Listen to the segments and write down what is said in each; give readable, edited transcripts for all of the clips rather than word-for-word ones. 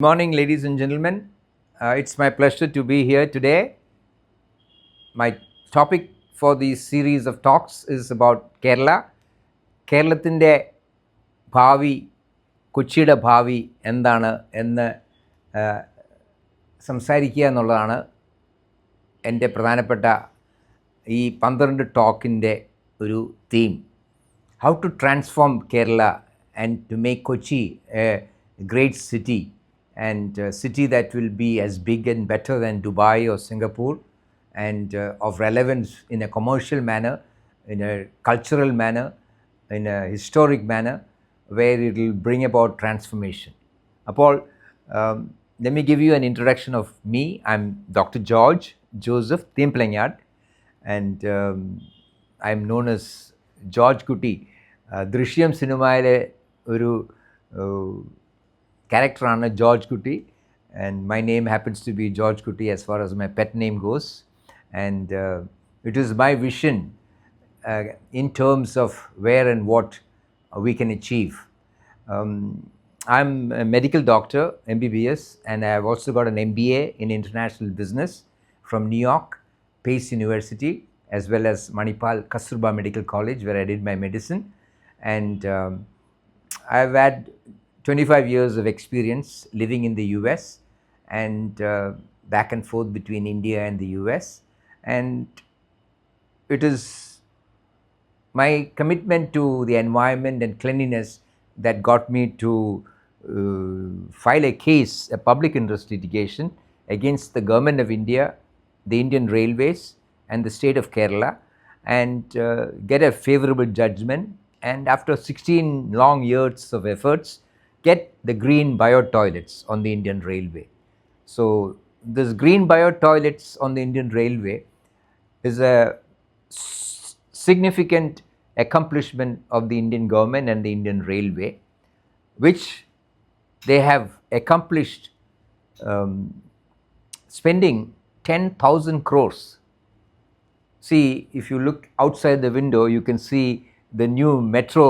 Good morning, ladies and gentlemen. It's my pleasure to be here today. My topic for this series of talks is about Kerala. കേരളത്തിൻ്റെ ഭാവി, കൊച്ചിയുടെ ഭാവി എന്താണ് എന്ന് സംസാരിക്കുക എന്നുള്ളതാണ് എൻ്റെ പ്രധാനപ്പെട്ട ഈ 12 ടോക്കിൻ്റെ ഒരു theme. How to transform Kerala and to make Kochi a great city and city that will be as big and better than Dubai or Singapore and of relevance in a commercial manner, in a cultural manner, in a historic manner, where it will bring about transformation. Apol, let me give you an introduction of me. I'm Dr. George Joseph Timplanyad, and I'm known as George Kutti. Drishyam സിനിമയിലെ ഒരു character George Kutti, and my name happens to be George Kutti as far as my pet name goes, and it is my vision in terms of where and what we can achieve. I'm a medical doctor, MBBS, and I have also got an MBA in international business from New York, Pace University, as well as Manipal Kasturba Medical College, where I did my medicine, and I've had 25 years of experience living in the US and back and forth between India and the US, and it is my commitment to the environment and cleanliness that got me to file a case, a public interest litigation against the government of India, the Indian Railways and the state of Kerala, and get a favorable judgment, and after 16 long years of efforts get the green bio toilets on the Indian Railway. So this green bio toilets on the Indian Railway is a significant accomplishment of the Indian government and the Indian Railway, which they have accomplished spending 10,000 crores. See, if you look outside the window, you can see the new metro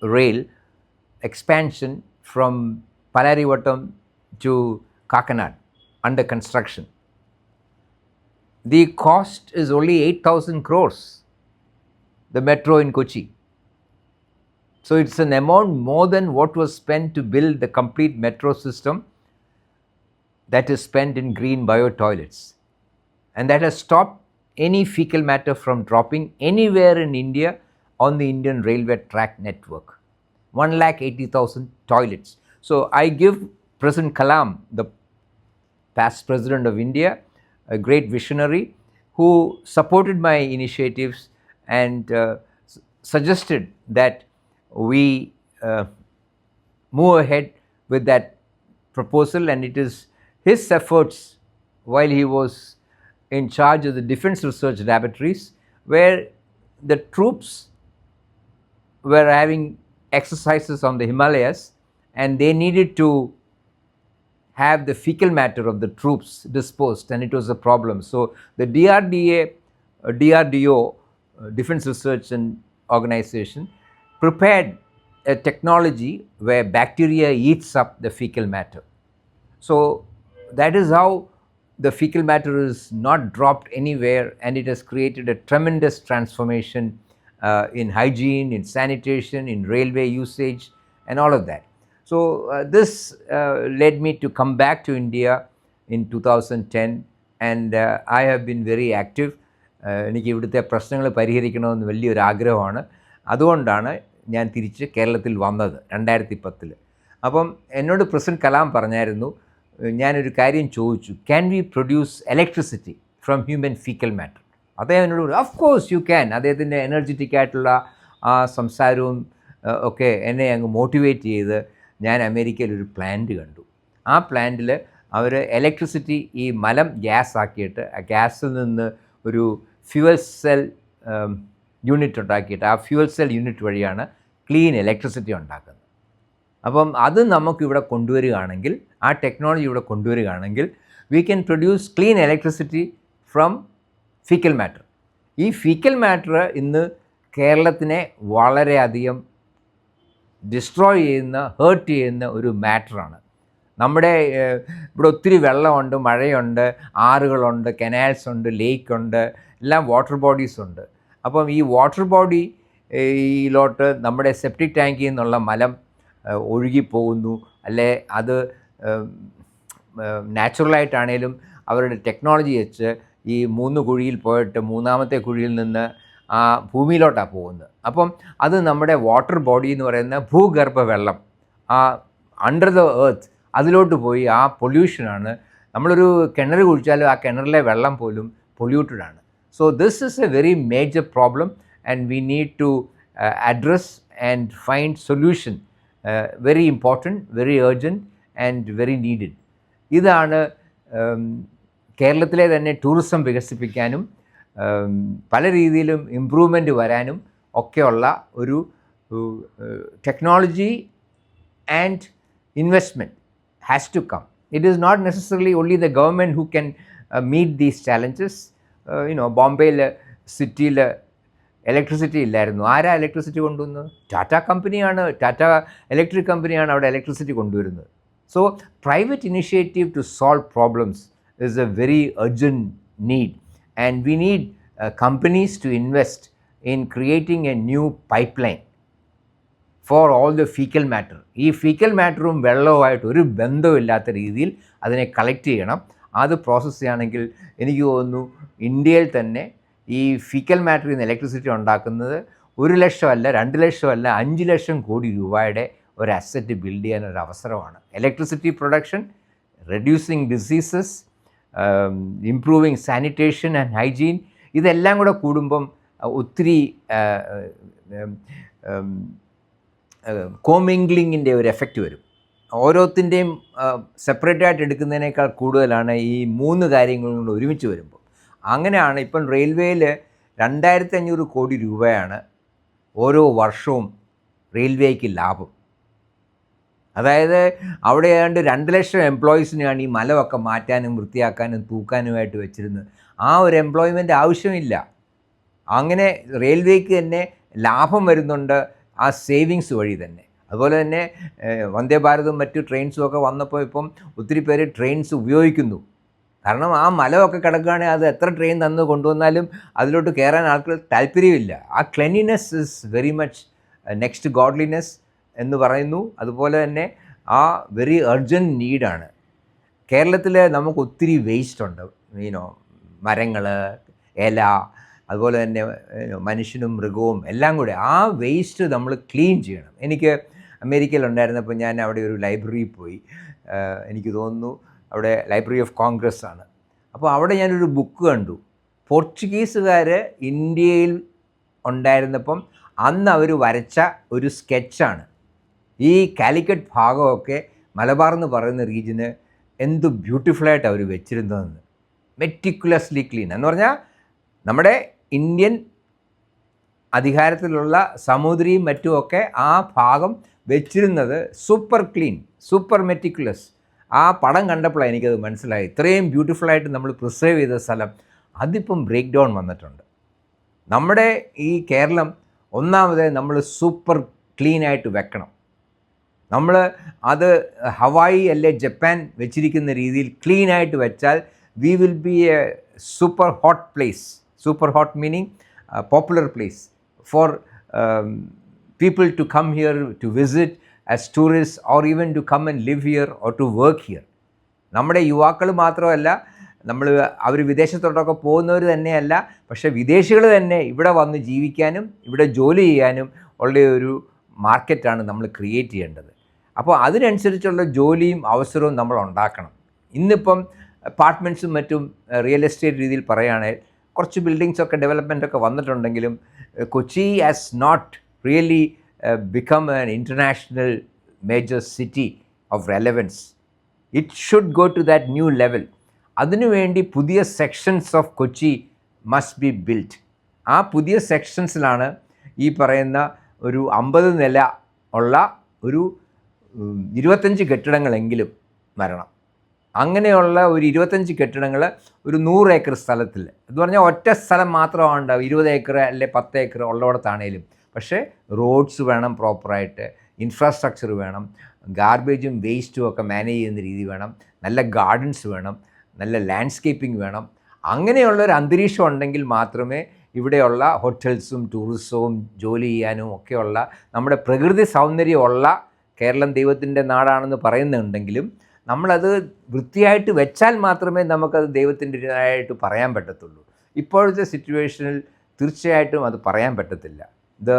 rail expansion from Palarivattam to Kakanad under construction. The cost is only 8,000 crores, the metro in Kochi. So it's an amount more than what was spent to build the complete metro system that is spent in green bio toilets. And that has stopped any fecal matter from dropping anywhere in India on the Indian railway track network. 1,80,000 toilets. So I give President Kalam, the past president of India, a great visionary who supported my initiatives and suggested that we move ahead with that proposal, and it is his efforts while he was in charge of the Defence Research Laboratories, where the troops were having exercises on the Himalayas, and they needed to have the fecal matter of the troops disposed, and it was a problem. So the DRDO, Defence Research and Organization, prepared a technology where bacteria eats up the fecal matter. So that is how the fecal matter is not dropped anywhere, and it has created a tremendous transformation in hygiene, in sanitation, in railway usage, and all of that. So this led me to come back to India in 2010, and I have been very active. എനിക്ക് ഇവിടുത്തെ പ്രശ്നങ്ങൾ പരിഹരിക്കണമെന്ന് വലിയൊരു ആഗ്രഹമാണ്. അതുകൊണ്ടാണ് ഞാൻ തിരിച്ച് കേരളത്തിൽ വന്നത് 2010. അപ്പം എന്നോട് പ്രസിഡന്റ് കലാം പറഞ്ഞായിരുന്നു, ഞാനൊരു കാര്യം ചോദിച്ചു, can we produce electricity from human fecal matter? അദ്ദേഹം എന്നോട് ഓഫ് കോഴ്സ് യു ക്യാൻ. അദ്ദേഹത്തിൻ്റെ എനർജറ്റിക് ആയിട്ടുള്ള ആ സംസാരവും ഒക്കെ എന്നെ അങ്ങ് മോട്ടിവേറ്റ് ചെയ്ത് ഞാൻ അമേരിക്കയിൽ ഒരു പ്ലാന്റ് കണ്ടു. ആ പ്ലാന്റിൽ അവർ ഇലക്ട്രിസിറ്റി ഈ മലം ഗ്യാസ് ആക്കിയിട്ട് ആ ഗ്യാസിൽ നിന്ന് ഒരു ഫ്യൂവൽ സെൽ യൂണിറ്റ് ഉണ്ടാക്കിയിട്ട് ആ ഫ്യൂവൽ സെൽ യൂണിറ്റ് വഴിയാണ് ക്ലീൻ ഇലക്ട്രിസിറ്റി ഉണ്ടാക്കുന്നത്. അപ്പം അത് നമുക്കിവിടെ കൊണ്ടുവരികയാണെങ്കിൽ, ആ ടെക്നോളജി ഇവിടെ കൊണ്ടുവരികയാണെങ്കിൽ, we can produce clean electricity from faecal matter. ഈ ഫീക്കൽ മാറ്റർ ഇന്ന് കേരളത്തിനെ വളരെയധികം ഡിസ്ട്രോയ് ചെയ്യുന്ന, ഹേർട്ട് ചെയ്യുന്ന ഒരു മാറ്ററാണ്. നമ്മുടെ ഇവിടെ ഒത്തിരി വെള്ളമുണ്ട്, മഴയുണ്ട്, ആറുകളുണ്ട്, കനാൽസ് ഉണ്ട്, ലേക്ക് ഉണ്ട്, എല്ലാം വാട്ടർ ബോഡീസ് ഉണ്ട്. അപ്പം ഈ വാട്ടർ ബോഡിയിലോട്ട് നമ്മുടെ സെപ്റ്റിക് ടാങ്കിൽ നിന്നുള്ള മലം ഒഴുകിപ്പോകുന്നു, അല്ലെ അത് നാച്ചുറലായിട്ടാണേലും അവരുടെ ടെക്നോളജി വെച്ച് ഈ 3 കുഴിയിൽ പോയിട്ട് 3ാമത്തെ കുഴിയിൽ നിന്ന് ആ ഭൂമിയിലോട്ടാണ് പോകുന്നത്. അപ്പം അത് നമ്മുടെ വാട്ടർ ബോഡി എന്ന് പറയുന്ന ഭൂഗർഭ വെള്ളം, ആ അണ്ടർ ദ എർത്ത് അതിലോട്ട് പോയി ആ പൊല്യൂഷനാണ്. നമ്മളൊരു കിണർ കുഴിച്ചാലും ആ കിണറിലെ വെള്ളം പോലും പൊല്യൂട്ടഡാണ്. So this is a very major problem and we need to address and find solution. Very important, very urgent and very needed. ഇതാണ് കേരളത്തിലെ തന്നെ ടൂറിസം വികസിപ്പിക്കാനും പല രീതിയിലും ഇമ്പ്രൂവ്മെൻറ്റ് വരാനും ഒക്കെയുള്ള ഒരു technology and investment has to come. It is not necessarily only the government who can meet these challenges. ബോംബെയിൽ സിറ്റിയിൽ ഇലക്ട്രിസിറ്റി ഇല്ലായിരുന്നു. ആരാ ഇലക്ട്രിസിറ്റി കൊണ്ടുവന്നത്? ടാറ്റ കമ്പനിയാണ്, ടാറ്റ ഇലക്ട്രിക് കമ്പനിയാണ് അവിടെ ഇലക്ട്രിസിറ്റി കൊണ്ടുവരുന്നത്. So private initiative to solve problems is a very urgent need, and we need companies to invest in creating a new pipeline for all the fecal matter. ഈ fecal മാറ്ററും വെള്ളവുമായിട്ട് ഒരു ബന്ധമില്ലാത്ത രീതിയിൽ അതിനെ കളക്ട് ചെയ്യണം. അത് പ്രോസസ്സ് ചെയ്യുകയാണെങ്കിൽ എനിക്ക് തോന്നുന്നു ഇന്ത്യയിൽ തന്നെ ഈ ഫീക്കൽ മാറ്ററിൽ നിന്ന് ഇലക്ട്രിസിറ്റി ഉണ്ടാക്കുന്നത് 1 ലക്ഷമല്ല, 2 ലക്ഷമല്ല, 5 ലക്ഷം കോടി രൂപയുടെ ഒരു അസറ്റ് ബിൽഡ് ചെയ്യാനൊരു അവസരമാണ്. Electricity production, reducing diseases, improving sanitation and hygiene, ഇതെല്ലാം കൂടെ കൂടുമ്പം ഒത്തിരി കോമിംഗ്ലിങ്ങിൻ്റെ ഒരു എഫക്റ്റ് വരും. ഓരോത്തിൻ്റെയും സെപ്പറേറ്റായിട്ട് എടുക്കുന്നതിനേക്കാൾ കൂടുതലാണ് ഈ 3 കാര്യങ്ങളും കൂടെ ഒരുമിച്ച് വരുമ്പോൾ. അങ്ങനെയാണ് ഇപ്പം റെയിൽവേയിൽ 2500 കോടി രൂപയാണ് ഓരോ വർഷവും റെയിൽവേക്ക് ലാഭം. അതായത് അവിടെ ഏതാണ്ട് 2 ലക്ഷം എംപ്ലോയീസിനെയാണ് ഈ മലമൊക്കെ മാറ്റാനും വൃത്തിയാക്കാനും തൂക്കാനുമായിട്ട് വെച്ചിരുന്നത്. ആ ഒരു എംപ്ലോയ്മെൻ്റ് ആവശ്യമില്ല. അങ്ങനെ റെയിൽവേക്ക് തന്നെ ലാഭം വരുന്നുണ്ട് ആ സേവിങ്സ് വഴി തന്നെ. അതുപോലെ തന്നെ വന്ദേ ഭാരതും മറ്റു ട്രെയിൻസും ഒക്കെ വന്നപ്പോൾ ഇപ്പം ഒത്തിരി പേര് ട്രെയിൻസ് ഉപയോഗിക്കുന്നു. കാരണം ആ മലമൊക്കെ കിടക്കുകയാണെങ്കിൽ അത് എത്ര ട്രെയിൻ തന്ന് കൊണ്ടുവന്നാലും അതിലോട്ട് കയറാൻ ആൾക്ക് താല്പര്യമില്ല. ആ cleanliness is very much next godliness എന്ന് പറയുന്നു. അതുപോലെ തന്നെ ആ വെരി അർജൻറ്റ് നീഡാണ്. കേരളത്തിൽ നമുക്ക് ഒത്തിരി വേസ്റ്റ് ഉണ്ട്, മരങ്ങൾ, ഇല, അതുപോലെ തന്നെ മനുഷ്യനും മൃഗവും എല്ലാം കൂടെ. ആ വേസ്റ്റ് നമ്മൾ ക്ലീൻ ചെയ്യണം. എനിക്ക് അമേരിക്കയിലുണ്ടായിരുന്നപ്പോൾ ഞാൻ അവിടെ ഒരു ലൈബ്രറിയിൽ പോയി. എനിക്ക് തോന്നുന്നു അവിടെ ലൈബ്രറി ഓഫ് കോൺഗ്രസ് ആണ്. അപ്പോൾ അവിടെ ഞാനൊരു ബുക്ക് കണ്ടു. പോർച്ചുഗീസുകാർ ഇന്ത്യയിൽ ഉണ്ടായിരുന്നപ്പം അന്ന് അവർ വരച്ച ഒരു സ്കെച്ചാണ്. ഈ കാലിക്കറ്റ് ഭാഗമൊക്കെ മലബാർ എന്ന് പറയുന്ന റീജിയന് എന്ത് ബ്യൂട്ടിഫുള്ളായിട്ട് അവർ വെച്ചിരുന്നതെന്ന്. മെറ്റിക്കുലസ്ലി ക്ലീൻ എന്ന് പറഞ്ഞാൽ നമ്മുടെ ഇന്ത്യൻ അധികാരത്തിലുള്ള സമുദ്രിയും മറ്റുമൊക്കെ ആ ഭാഗം വെച്ചിരുന്നത് സൂപ്പർ ക്ലീൻ, സൂപ്പർ മെറ്റിക്കുലസ്. ആ പടം കണ്ടപ്പോഴാണ് എനിക്കത് മനസ്സിലായി. ഇത്രയും ബ്യൂട്ടിഫുള്ളായിട്ട് നമ്മൾ പ്രിസർവ് ചെയ്ത സ്ഥലം അതിപ്പം ബ്രേക്ക് ഡൗൺ വന്നിട്ടുണ്ട്. നമ്മുടെ ഈ കേരളം ഒന്നാമത് നമ്മൾ സൂപ്പർ ക്ലീനായിട്ട് വെക്കണം. നമ്മൾ അത് ഹവായി അല്ലെ ജപ്പാൻ വെച്ചിരിക്കുന്ന രീതിയിൽ ക്ലീനായിട്ട് വെച്ചാൽ we will be A super hot place. Super hot meaning popular place for people to come here to visit as tourists or even to come and live here or to work here. നമ്മുടെ യുവാക്കൾ മാത്രമല്ല, അവർ വിദേശത്തോട്ടൊക്കെ പോകുന്നവർ തന്നെയല്ല, പക്ഷേ വിദേശികൾ തന്നെ ഇവിടെ വന്ന് ജീവിക്കാനും ഇവിടെ ജോലി ചെയ്യാനും ഉള്ള ഒരു മാർക്കറ്റാണ് നമ്മൾ ക്രിയേറ്റ് ചെയ്യേണ്ടത്. അപ്പോൾ അതിനനുസരിച്ചുള്ള ജോലിയും അവസരവും നമ്മൾ ഉണ്ടാക്കണം. ഇന്നിപ്പം അപ്പാർട്ട്മെൻറ്റ്സും മറ്റും റിയൽ എസ്റ്റേറ്റ് രീതിയിൽ പറയുകയാണെങ്കിൽ കുറച്ച് ബിൽഡിങ്സൊക്കെ ഡെവലപ്മെൻറ്റൊക്കെ വന്നിട്ടുണ്ടെങ്കിലും Kochi has not really become an international major city of relevance. It should go to that new level. അതിനുവേണ്ടി പുതിയ sections of Kochi must be built. ആ പുതിയ സെക്ഷൻസിലാണ് ഈ പറയുന്ന ഒരു 50 നില ഉള്ള ഒരു 25 കെട്ടിടങ്ങളെങ്കിലും വരണം. അങ്ങനെയുള്ള ഒരു 25 കെട്ടിടങ്ങൾ ഒരു 100 ഏക്കർ സ്ഥലത്തിൽ, എന്ന് പറഞ്ഞാൽ ഒറ്റ സ്ഥലം മാത്രമാണ് 20 ഏക്കർ അല്ലെ 10 ഏക്കർ ഉള്ളയിടത്താണേലും. പക്ഷേ റോഡ്സ് വേണം, പ്രോപ്പറായിട്ട് ഇൻഫ്രാസ്ട്രക്ചർ വേണം, ഗാർബേജും വേസ്റ്റും ഒക്കെ മാനേജ് ചെയ്യുന്ന രീതി വേണം, നല്ല ഗാർഡൻസ് വേണം, നല്ല ലാൻഡ്സ്കേപ്പിംഗ് വേണം. അങ്ങനെയുള്ളൊരു അന്തരീക്ഷം ഉണ്ടെങ്കിൽ മാത്രമേ ഇവിടെയുള്ള ഹോട്ടൽസും ടൂറിസവും ജോലി ചെയ്യാനും ഒക്കെയുള്ള നമ്മുടെ പ്രകൃതി സൗന്ദര്യമുള്ള കേരളം ദൈവത്തിൻ്റെ നാടാണെന്ന് പറയുന്നുണ്ടെങ്കിലും നമ്മളത് വൃത്തിയായിട്ട് വെച്ചാൽ മാത്രമേ നമുക്കത് ദൈവത്തിൻ്റെതായിട്ട് പറയാൻ പറ്റത്തുള്ളൂ. ഇപ്പോഴത്തെ സിറ്റുവേഷനിൽ തീർച്ചയായിട്ടും അത് പറയാൻ പറ്റത്തില്ല. ഇത്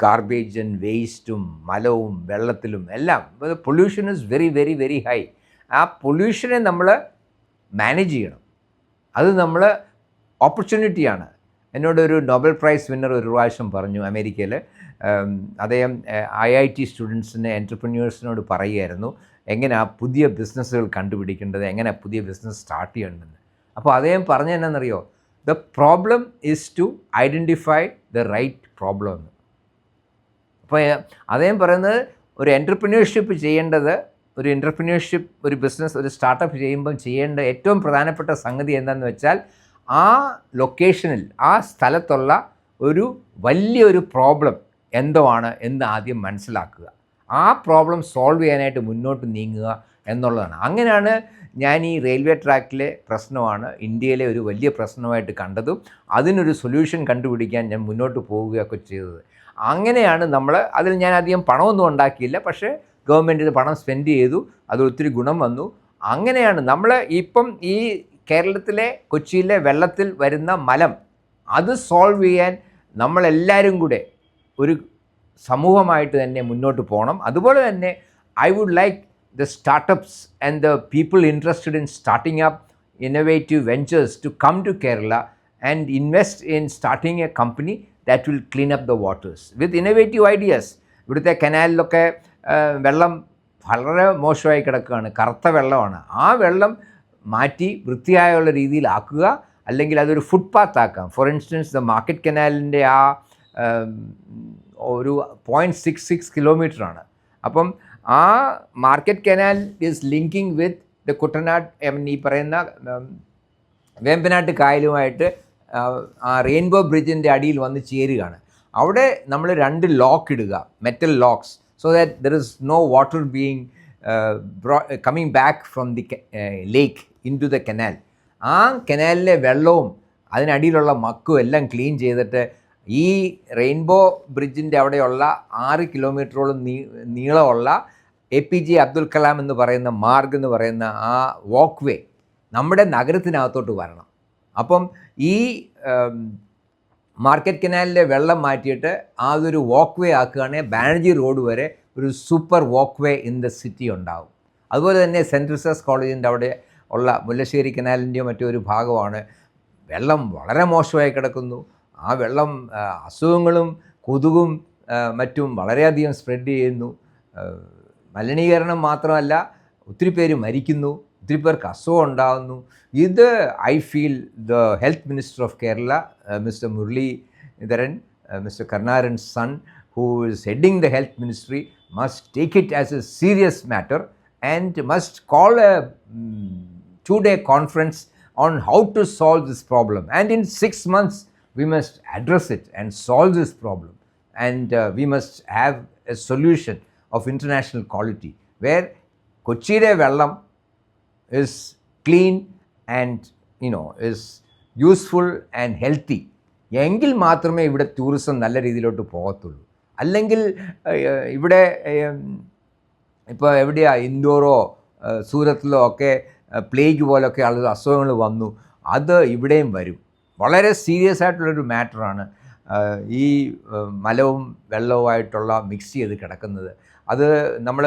ഗാർബേജ് ആൻഡ് വേസ്റ്റും മലവും വെള്ളത്തിലും എല്ലാം pollution is very very very high. ആ പൊല്യൂഷനെ നമ്മൾ മാനേജ് ചെയ്യണം. അത് നമ്മൾ ഓപ്പർച്യൂണിറ്റിയാണ്. എന്നോടൊരു നൊബൽ പ്രൈസ് വിന്നർ ഒരു പ്രാവശ്യം പറഞ്ഞു, അമേരിക്കയിൽ. അദ്ദേഹം IIT സ്റ്റുഡൻസിന് എൻ്റർപ്രന്യൂഴ്സിനോട് പറയുമായിരുന്നു എങ്ങനെയാണ് പുതിയ ബിസിനസ്സുകൾ കണ്ടുപിടിക്കേണ്ടത്, എങ്ങനെ പുതിയ ബിസിനസ് സ്റ്റാർട്ട് ചെയ്യേണ്ടതെന്ന്. അപ്പോൾ അദ്ദേഹം പറഞ്ഞതെന്നറിയോ, the problem is to identify the right problem എന്ന്. അപ്പോൾ അദ്ദേഹം പറയുന്നത് ഒരു എൻ്റർപ്രന്യൂർഷിപ്പ് ചെയ്യേണ്ടത്, ഒരു ബിസിനസ്, ഒരു സ്റ്റാർട്ടപ്പ് ചെയ്യുമ്പം ചെയ്യേണ്ട ഏറ്റവും പ്രധാനപ്പെട്ട സംഗതി എന്താണെന്ന് വെച്ചാൽ ആ ലൊക്കേഷനിൽ, ആ സ്ഥലത്തുള്ള ഒരു വലിയൊരു പ്രോബ്ലം എന്തോ ആണ് എന്ന് ആദ്യം മനസ്സിലാക്കുക. ആ പ്രോബ്ലം സോൾവ് ചെയ്യാനായിട്ട് മുന്നോട്ട് നീങ്ങുക എന്നുള്ളതാണ്. അങ്ങനെയാണ് ഞാൻ ഈ റെയിൽവേ ട്രാക്കിലെ പ്രശ്നമാണ് ഇന്ത്യയിലെ ഒരു വലിയ പ്രശ്നമായിട്ട് കണ്ടതും അതിനൊരു സൊല്യൂഷൻ കണ്ടുപിടിക്കാൻ ഞാൻ മുന്നോട്ട് പോവുകയൊക്കെ ചെയ്തത്. അങ്ങനെയാണ് അതിൽ ഞാൻ അധികം പണമൊന്നും ഉണ്ടാക്കിയില്ല, പക്ഷേ ഗവൺമെൻറ്റിന് പണം സ്പെൻഡ് ചെയ്തു, അത് ഒത്തിരി ഗുണം വന്നു. അങ്ങനെയാണ് ഇപ്പം ഈ കേരളത്തിലെ കൊച്ചിയിലെ വെള്ളത്തിൽ വരുന്ന മലം അത് സോൾവ് ചെയ്യാൻ നമ്മളെല്ലാവരും കൂടെ ഒരു സമൂഹമായിട്ട് തന്നെ മുന്നോട്ട് പോകണം. അതുപോലെ തന്നെ I would like the startups and the people interested in starting up innovative ventures to come to Kerala and invest in starting a company that will clean up the waters with innovative ideas. ഇവിടുത്തെ കനാലിലൊക്കെ വെള്ളം വളരെ മോശമായി കിടക്കുകയാണ്, കറുത്ത വെള്ളമാണ്. ആ വെള്ളം മാറ്റി വൃത്തിയായുള്ള രീതിയിലാക്കുക, അല്ലെങ്കിൽ അതൊരു ഫുട്പാത്ത് ആക്കാം. ഫോർ ഇൻസ്റ്റൻസ് ദ മാർക്കറ്റ് കനാലിൻ്റെ ആ ഒരു 0.66 കിലോമീറ്ററാണ്. അപ്പം ആ market canal is linking with the Kuttanad, ഈ പറയുന്ന വേമ്പനാട്ട് കായലുമായിട്ട് ആ റെയിൻബോ ബ്രിഡ്ജിൻ്റെ അടിയിൽ വന്ന് ചേരുകയാണ്. അവിടെ നമ്മൾ 2 ലോക്ക് ഇടുക, metal locks, so that there is no water being coming back from the lake into the canal. ആ കനാലിലെ വെള്ളവും അതിനടിയിലുള്ള മക്കും എല്ലാം ക്ലീൻ ചെയ്തിട്ട് ഈ റെയിൻബോ ബ്രിഡ്ജിൻ്റെ അവിടെയുള്ള 6 കിലോമീറ്ററോളം നീളമുള്ള APJ അബ്ദുൽ കലാം എന്ന് പറയുന്ന മാർഗ് എന്ന് പറയുന്ന ആ വാക്ക് വേ നമ്മുടെ നഗരത്തിനകത്തോട്ട് വരണം. അപ്പം ഈ മാർക്കറ്റ് കനാലിലെ വെള്ളം മാറ്റിയിട്ട് അതൊരു വാക്ക് വേ ആക്കുകയാണെങ്കിൽ ബാനർജി റോഡ് വരെ ഒരു super walk way in the city ഉണ്ടാകും. അതുപോലെ തന്നെ സെൻറ്റ് റിസേഴ്സ് കോളേജിൻ്റെ അവിടെ ഉള്ള മുല്ലശ്ശേരി കനാലിൻ്റെയോ മറ്റോ ഒരു ഭാഗമാണ് വെള്ളം വളരെ മോശമായി കിടക്കുന്നു. ആ വെള്ളം അസുഖങ്ങളും കൊതുകും മറ്റും വളരെയധികം സ്പ്രെഡ് ചെയ്യുന്നു. മലിനീകരണം മാത്രമല്ല, ഒത്തിരി പേര് മരിക്കുന്നു, ഒത്തിരി പേർക്ക് അസുഖം ഉണ്ടാകുന്നു. ഇത് I feel the health minister of Kerala, Mister Muraleedharan, Mister Karunakaran's son, who is heading the health ministry, must take it as a serious matter and must call a 2-day conference on how to solve this problem. And in 6 months, we must address it and solve this problem. And we must have a solution of international quality where Kochire Vellam is clean and is useful and healthy. എങ്കിൽ മാത്രമേ ഇവിടെ tourism നല്ല രീതിയിലോട്ട് പോകത്തുള്ളൂ. അല്ലെങ്കിൽ ഇവിടെ ഇപ്പോൾ എവിടെയാണ് ഇൻഡോറോ സൂറത്തിലോ ഒക്കെ പ്ലേഗ് പോലൊക്കെ ആളുകൾ അസുഖങ്ങൾ വന്നു, അത് ഇവിടെയും വരും. വളരെ സീരിയസ് ആയിട്ടുള്ളൊരു മാറ്ററാണ് ഈ മലവും വെള്ളവുമായിട്ടുള്ള മിക്സ് ചെയ്ത് കിടക്കുന്നത്. അത് നമ്മൾ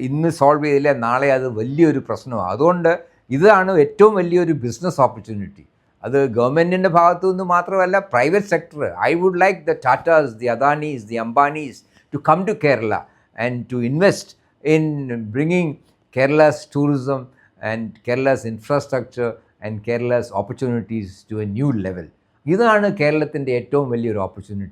ഇന്ന് സോൾവ് ചെയ്തില്ല, നാളെ അത് വലിയൊരു പ്രശ്നമാണ്. അതുകൊണ്ട് ഇതാണ് ഏറ്റവും വലിയൊരു ബിസിനസ് ഓപ്പർച്യൂണിറ്റി. അത് ഗവൺമെൻറ്റിൻ്റെ ഭാഗത്തു നിന്ന് മാത്രമല്ല, private sector. I would like the Tatas, the Adanis, the Ambanis to come to Kerala and to invest in bringing Kerala's tourism and Kerala's infrastructure and Kerala's opportunities to a new level. ഇതാണ് കേരളത്തിൻ്റെ ഏറ്റവും വലിയൊരു ഓപ്പർച്യൂണിറ്റി.